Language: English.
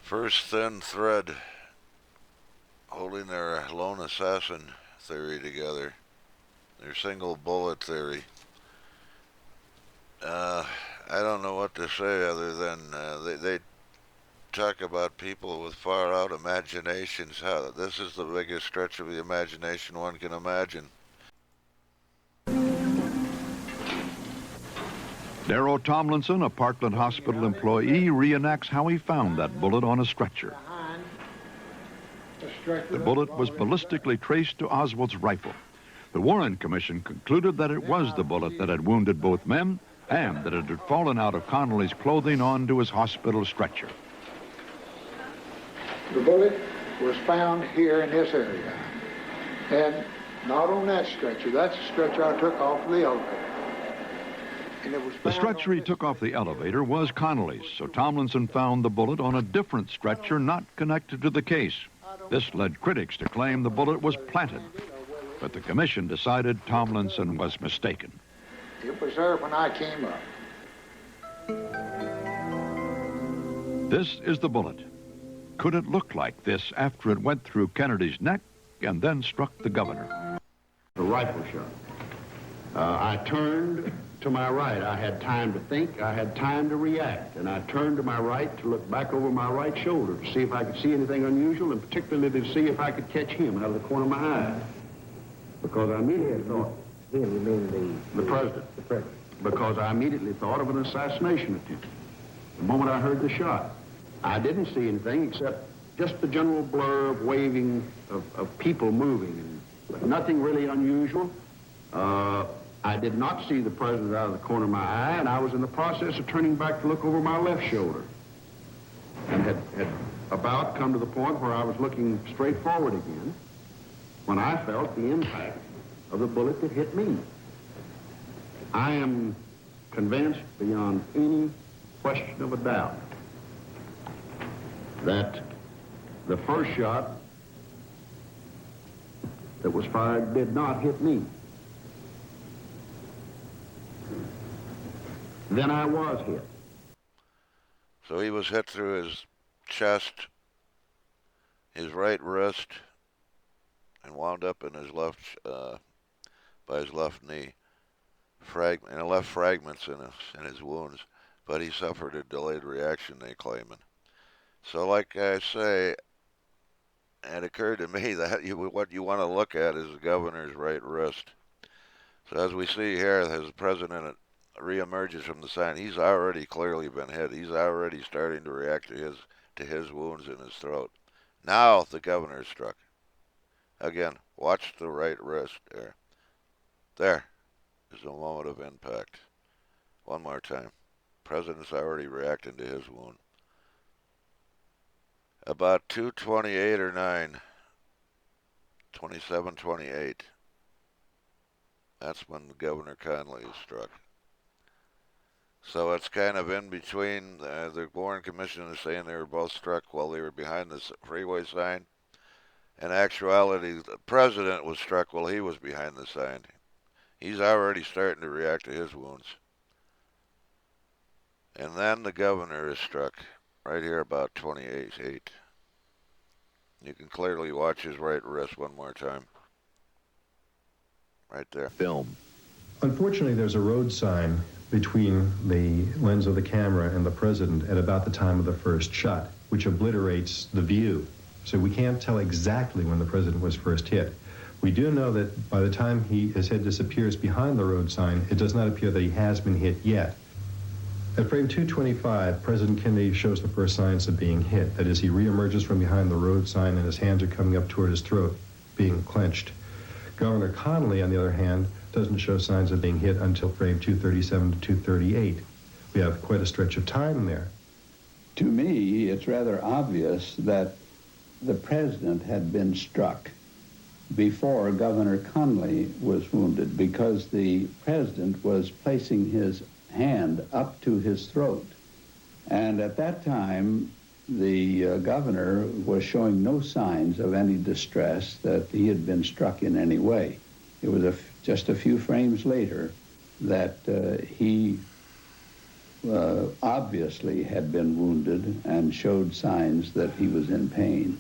First thin thread holding their lone assassin theory together, their single bullet theory. I don't know what to say other than they talk about people with far out imaginations. How this is the biggest stretch of the imagination one can imagine. Darrow Tomlinson, a Parkland Hospital employee, reenacts how he found that bullet on a stretcher. The bullet was ballistically traced to Oswald's rifle. The Warren Commission concluded that it was the bullet that had wounded both men and that it had fallen out of Connolly's clothing onto his hospital stretcher. The bullet was found here in this area, and not on that stretcher. That's the stretcher I took off the elevator. The stretcher he took off the elevator was Connolly's, so Tomlinson found the bullet on a different stretcher not connected to the case. This led critics to claim the bullet was planted, but the commission decided Tomlinson was mistaken. It was there when I came up. This is the bullet. Could it look like this after it went through Kennedy's neck and then struck the governor? The rifle shot. I turned to my right. I had time to think. I had time to react. And I turned to my right to look back over my right shoulder to see if I could see anything unusual, and particularly to see if I could catch him out of the corner of my eye. Because I immediately thought... Him, you mean the president. The president. Because I immediately thought of an assassination attempt. The moment I heard the shot, I didn't see anything except just the general blur of waving of people moving, but nothing really unusual. I did not see the president out of the corner of my eye, and I was in the process of turning back to look over my left shoulder, and had about come to the point where I was looking straight forward again when I felt the impact of the bullet that hit me. I am convinced beyond any question of a doubt that the first shot that was fired did not hit me. Then I was hit. So he was hit through his chest, his right wrist, and wound up in his left, by his left knee. And left fragments in his wounds, but he suffered a delayed reaction, they claiming. So like I say, it occurred to me that what you want to look at is the governor's right wrist. So as we see here, as the president reemerges from the sign, he's already clearly been hit. He's already starting to react to his wounds in his throat. Now the governor is struck. Again, watch the right wrist there. There is the moment of impact. One more time. President's already reacting to his wound. About 2:28 or 9, 27:28. That's when Governor Connolly is struck. So it's kind of in between. The Warren Commission is saying they were both struck while they were behind the freeway sign. In actuality, the president was struck while he was behind the sign. He's already starting to react to his wounds. And then the governor is struck right here about 28:8. You can clearly watch his right wrist one more time. Right there. Film. Unfortunately, there's a road sign between the lens of the camera and the president at about the time of the first shot, which obliterates the view. So we can't tell exactly when the president was first hit. We do know that by the time his head disappears behind the road sign, it does not appear that he has been hit yet. At frame 225, President Kennedy shows the first signs of being hit. That is, he reemerges from behind the road sign and his hands are coming up toward his throat, being clenched. Governor Connolly, on the other hand, doesn't show signs of being hit until frame 237 to 238. We have quite a stretch of time there. To me, it's rather obvious that the president had been struck before Governor Connolly was wounded, because the president was placing his hand up to his throat. And at that time, the governor was showing no signs of any distress that he had been struck in any way. It was just a few frames later that he obviously had been wounded and showed signs that he was in pain.